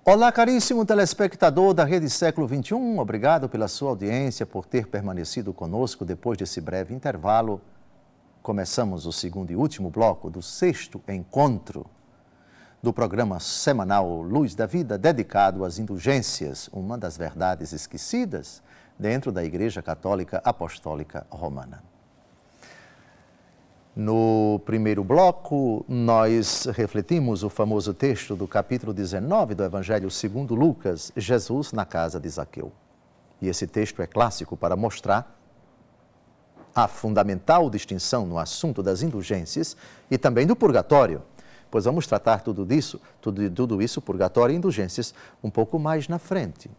Olá, caríssimo telespectador da Rede Século XXI, obrigado pela sua audiência, por ter permanecido conosco depois desse breve intervalo. Começamos o segundo e último bloco do sexto encontro do programa semanal Luz da Vida, dedicado às indulgências, uma das verdades esquecidas dentro da Igreja Católica Apostólica Romana. No primeiro bloco, nós refletimos o famoso texto do capítulo 19 do Evangelho segundo Lucas, Jesus na casa de Zaqueu. E esse texto é clássico para mostrar a fundamental distinção no assunto das indulgências e também do purgatório, pois vamos tratar tudo isso, purgatório e indulgências, um pouco mais na frente.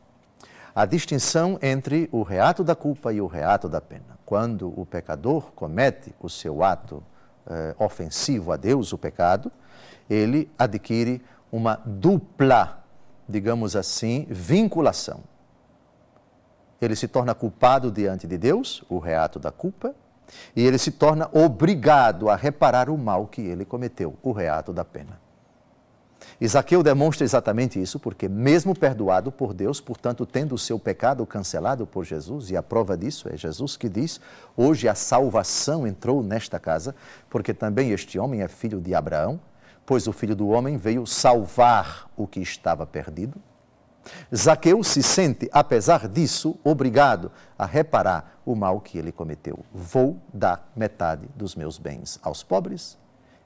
A distinção entre o reato da culpa e o reato da pena. Quando o pecador comete o seu ato ofensivo a Deus, o pecado, ele adquire uma dupla, digamos assim, vinculação. Ele se torna culpado diante de Deus, o reato da culpa, e ele se torna obrigado a reparar o mal que ele cometeu, o reato da pena. E Zaqueu demonstra exatamente isso, porque mesmo perdoado por Deus, portanto, tendo o seu pecado cancelado por Jesus, e a prova disso é Jesus que diz, hoje a salvação entrou nesta casa, porque também este homem é filho de Abraão, pois o Filho do Homem veio salvar o que estava perdido. Zaqueu se sente, apesar disso, obrigado a reparar o mal que ele cometeu. Vou dar metade dos meus bens aos pobres,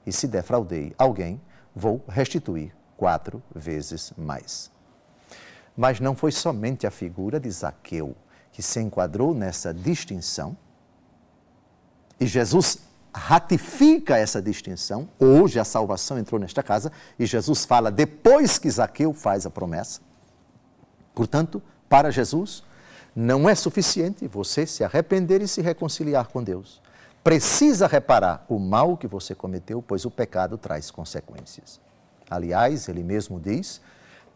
e se defraudei alguém, vou restituir 4 vezes mais. Mas não foi somente a figura de Zaqueu que se enquadrou nessa distinção, e Jesus ratifica essa distinção. Hoje a salvação entrou nesta casa, e Jesus fala depois que Zaqueu faz a promessa. Portanto, para Jesus, não é suficiente você se arrepender e se reconciliar com Deus. Precisa reparar o mal que você cometeu, pois o pecado traz consequências. Aliás, ele mesmo diz,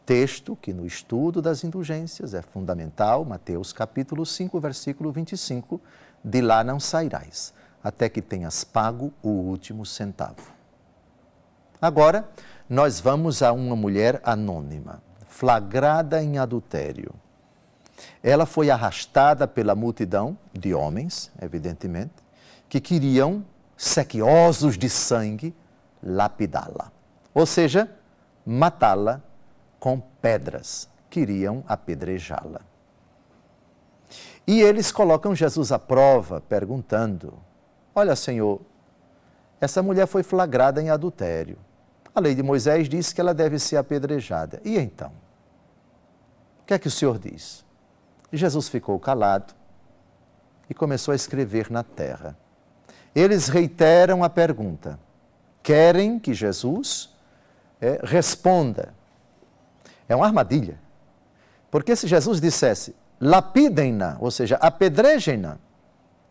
texto que no estudo das indulgências é fundamental, Mateus capítulo 5, versículo 25, de lá não sairás, até que tenhas pago o último centavo. Agora, nós vamos a uma mulher anônima, flagrada em adultério. Ela foi arrastada pela multidão de homens, evidentemente, que queriam, sequiosos de sangue, lapidá-la. Ou seja, matá-la com pedras. Queriam apedrejá-la. E eles colocam Jesus à prova, perguntando, olha, Senhor, essa mulher foi flagrada em adultério. A lei de Moisés diz que ela deve ser apedrejada. E então? O que é que o Senhor diz? E Jesus ficou calado e começou a escrever na terra. Eles reiteram a pergunta. Querem que Jesus responda. É uma armadilha. Porque se Jesus dissesse, lapidem-na, ou seja, apedrejem-na,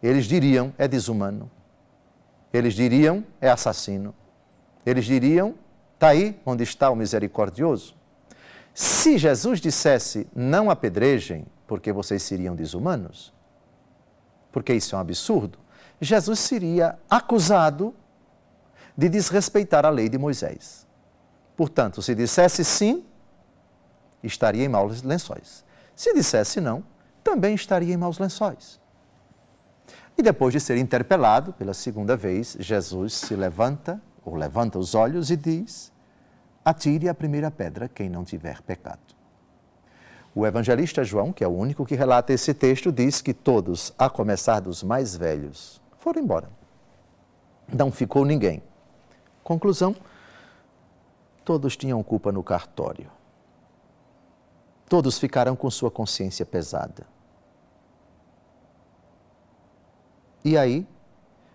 eles diriam, é desumano. Eles diriam, é assassino. Eles diriam, está aí onde está o misericordioso. Se Jesus dissesse, não apedrejem, porque vocês seriam desumanos, porque isso é um absurdo, Jesus seria acusado de desrespeitar a lei de Moisés. Portanto, se dissesse sim, estaria em maus lençóis. Se dissesse não, também estaria em maus lençóis. E depois de ser interpelado pela segunda vez, Jesus se levanta os olhos e diz, atire a primeira pedra quem não tiver pecado. O evangelista João, que é o único que relata esse texto, diz que todos, a começar dos mais velhos, foram embora. Não ficou ninguém. Conclusão, todos tinham culpa no cartório. Todos ficaram com sua consciência pesada. E aí,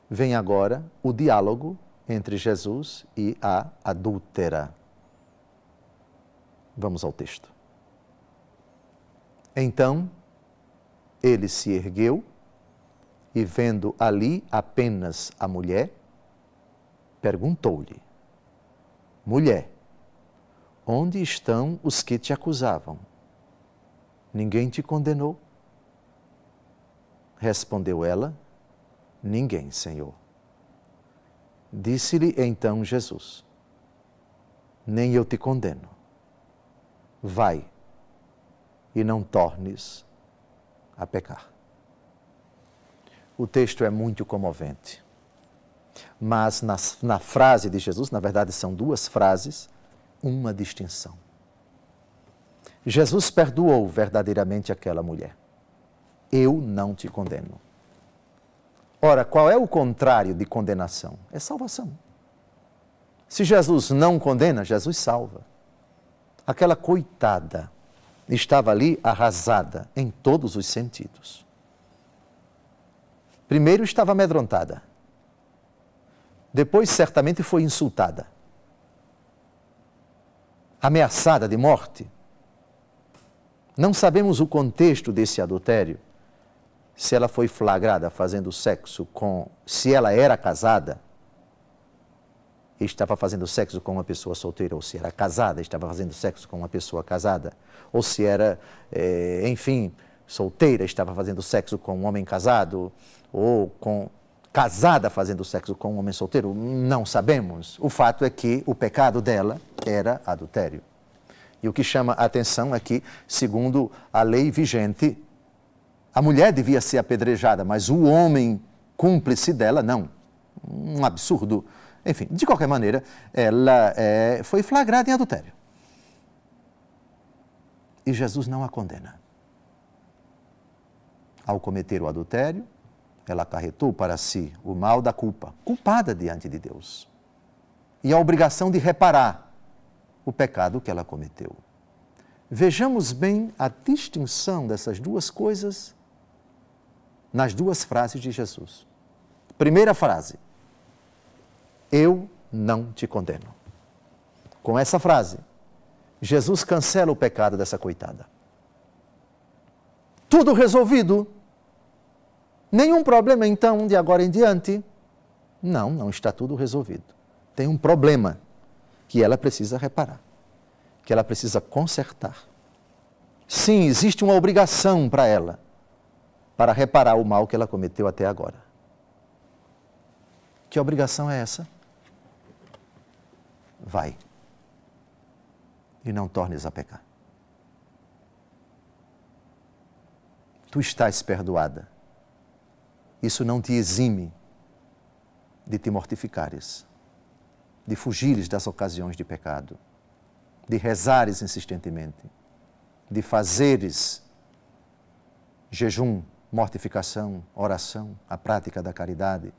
vem agora o diálogo entre Jesus e a adúltera. Vamos ao texto. Então, ele se ergueu e, vendo ali apenas a mulher, perguntou-lhe, mulher, onde estão os que te acusavam? Ninguém te condenou? Respondeu ela, ninguém, Senhor. Disse-lhe então Jesus, nem eu te condeno. vai e não tornes a pecar. O texto é muito comovente, mas na frase de Jesus, na verdade são duas frases, uma distinção. Jesus perdoou verdadeiramente aquela mulher. Eu não te condeno. Ora, qual é o contrário de condenação? É salvação. Se Jesus não condena, Jesus salva. Aquela coitada estava ali arrasada em todos os sentidos. Primeiro estava amedrontada. Depois certamente foi insultada. Ameaçada de morte. Não sabemos o contexto desse adultério. Se ela foi flagrada fazendo sexo se ela era casada, estava fazendo sexo com uma pessoa solteira, ou se era casada, estava fazendo sexo com uma pessoa casada, ou se era, solteira, estava fazendo sexo com um homem casado, ou casada fazendo sexo com um homem solteiro, não sabemos. O fato é que o pecado dela era adultério. E o que chama a atenção é que, segundo a lei vigente, a mulher devia ser apedrejada, mas o homem cúmplice dela, não. Um absurdo. Enfim, de qualquer maneira, ela foi flagrada em adultério. E Jesus não a condena. Ao cometer o adultério, ela acarretou para si o mal da culpa, culpada diante de Deus. E a obrigação de reparar o pecado que ela cometeu. Vejamos bem a distinção dessas duas coisas nas duas frases de Jesus. Primeira frase, eu não te condeno. Com essa frase, Jesus cancela o pecado dessa coitada. Tudo resolvido. Nenhum problema, então, de agora em diante. Não está tudo resolvido. Tem um problema que ela precisa reparar, que ela precisa consertar. Sim, existe uma obrigação para ela, para reparar o mal que ela cometeu até agora. Que obrigação é essa? Vai e não tornes a pecar. Tu estás perdoada. Isso não te exime de te mortificares, de fugires das ocasiões de pecado, de rezares insistentemente, de fazeres jejum, mortificação, oração, a prática da caridade,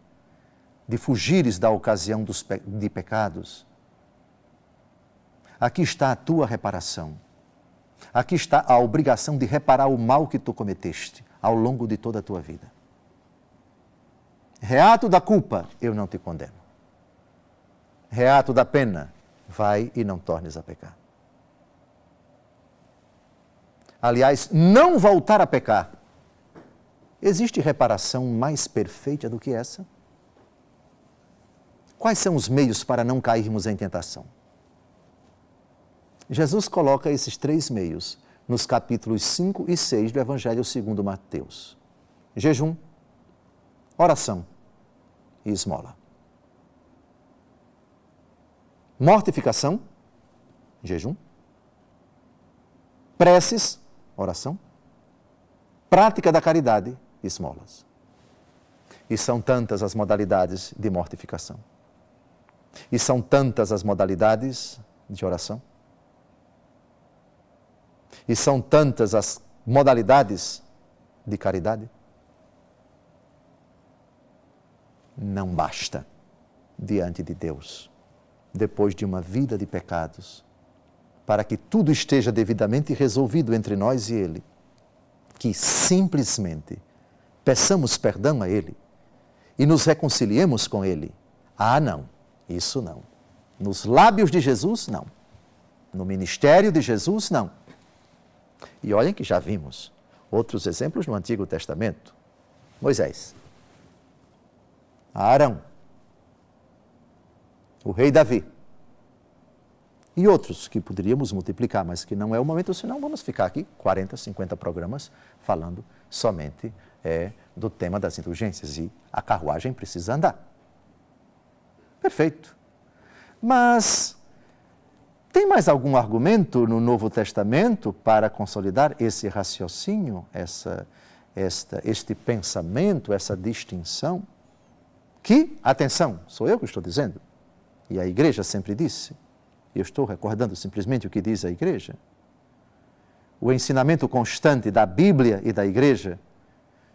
de fugires da ocasião de pecados. Aqui está a tua reparação. Aqui está a obrigação de reparar o mal que tu cometeste ao longo de toda a tua vida. Reato da culpa, eu não te condeno. Reato da pena, vai e não tornes a pecar. Aliás, não voltar a pecar. Existe reparação mais perfeita do que essa? Quais são os meios para não cairmos em tentação? Jesus coloca esses 3 meios nos capítulos 5 e 6 do Evangelho segundo Mateus. Jejum, oração e esmola. Mortificação, jejum. Preces, oração. Prática da caridade, esmolas. E são tantas as modalidades de mortificação. E são tantas as modalidades de oração. E são tantas as modalidades de caridade. Não basta diante de Deus, depois de uma vida de pecados, para que tudo esteja devidamente resolvido entre nós e Ele, que simplesmente peçamos perdão a Ele e nos reconciliemos com Ele. Ah, não, isso não. Nos lábios de Jesus, não. No ministério de Jesus, não. E olhem que já vimos outros exemplos no Antigo Testamento. Moisés, Arão, o rei Davi e outros que poderíamos multiplicar, mas que não é o momento, senão vamos ficar aqui 40, 50 programas falando somente do tema das indulgências e a carruagem precisa andar. Perfeito. Mas Tem mais algum argumento no Novo Testamento para consolidar esse raciocínio, este pensamento, essa distinção? Que, atenção, sou eu que estou dizendo, e a igreja sempre disse, eu estou recordando simplesmente o que diz a igreja. O ensinamento constante da Bíblia e da igreja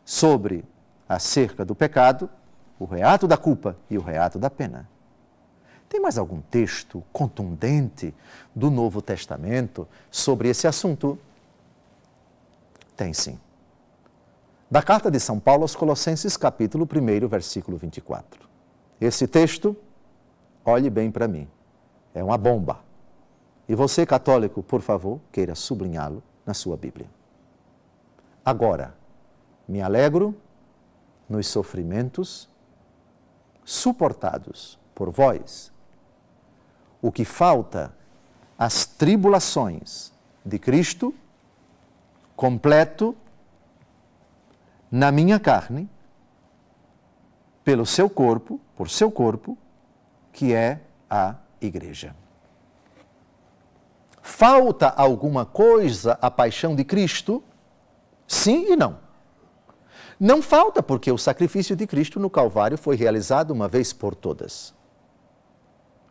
sobre acerca do pecado, o reato da culpa e o reato da pena. Tem mais algum texto contundente do Novo Testamento sobre esse assunto? Tem sim. Da carta de São Paulo aos Colossenses, capítulo 1, versículo 24. Esse texto, olhe bem para mim, é uma bomba. E você, católico, por favor, queira sublinhá-lo na sua Bíblia. Agora, me alegro nos sofrimentos suportados por vós. O que falta, as tribulações de Cristo, completo, na minha carne, pelo seu corpo, por seu corpo, que é a igreja. Falta alguma coisa à paixão de Cristo? Sim e não. Não falta, porque o sacrifício de Cristo no Calvário foi realizado uma vez por todas.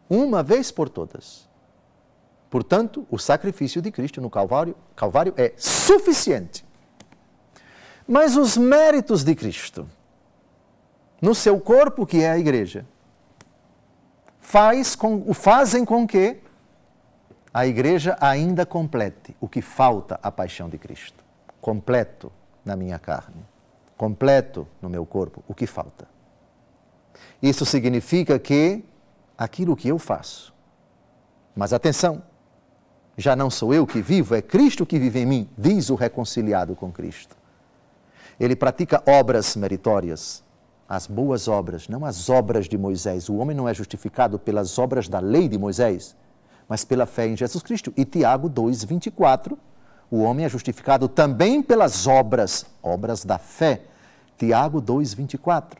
Uma vez por todas. Portanto, o sacrifício de Cristo no Calvário é suficiente. Mas os méritos de Cristo, no seu corpo, que é a igreja, fazem com que a igreja ainda complete o que falta à paixão de Cristo. Completo na minha carne, completo no meu corpo, o que falta. Isso significa que aquilo que eu faço, mas atenção, já não sou eu que vivo, é Cristo que vive em mim, diz o reconciliado com Cristo. Ele pratica obras meritórias, as boas obras, não as obras de Moisés. O homem não é justificado pelas obras da lei de Moisés, mas pela fé em Jesus Cristo. E Tiago 2,24, o homem é justificado também pelas obras da fé. Tiago 2,24.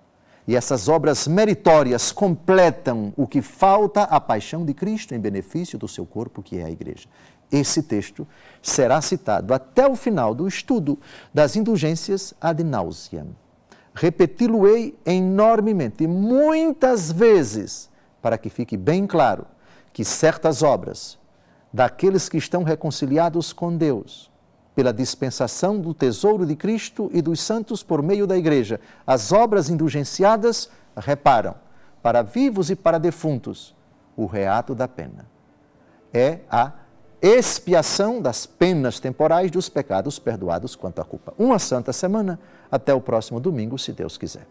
E essas obras meritórias completam o que falta à paixão de Cristo em benefício do seu corpo, que é a igreja. Esse texto será citado até o final do estudo das indulgências ad nauseam. Repeti-lo-ei enormemente, muitas vezes, para que fique bem claro que certas obras daqueles que estão reconciliados com Deus, pela dispensação do tesouro de Cristo e dos santos por meio da igreja, as obras indulgenciadas reparam, para vivos e para defuntos, o reato da pena. É a expiação das penas temporais dos pecados perdoados quanto à culpa. Uma santa semana, até o próximo domingo, se Deus quiser.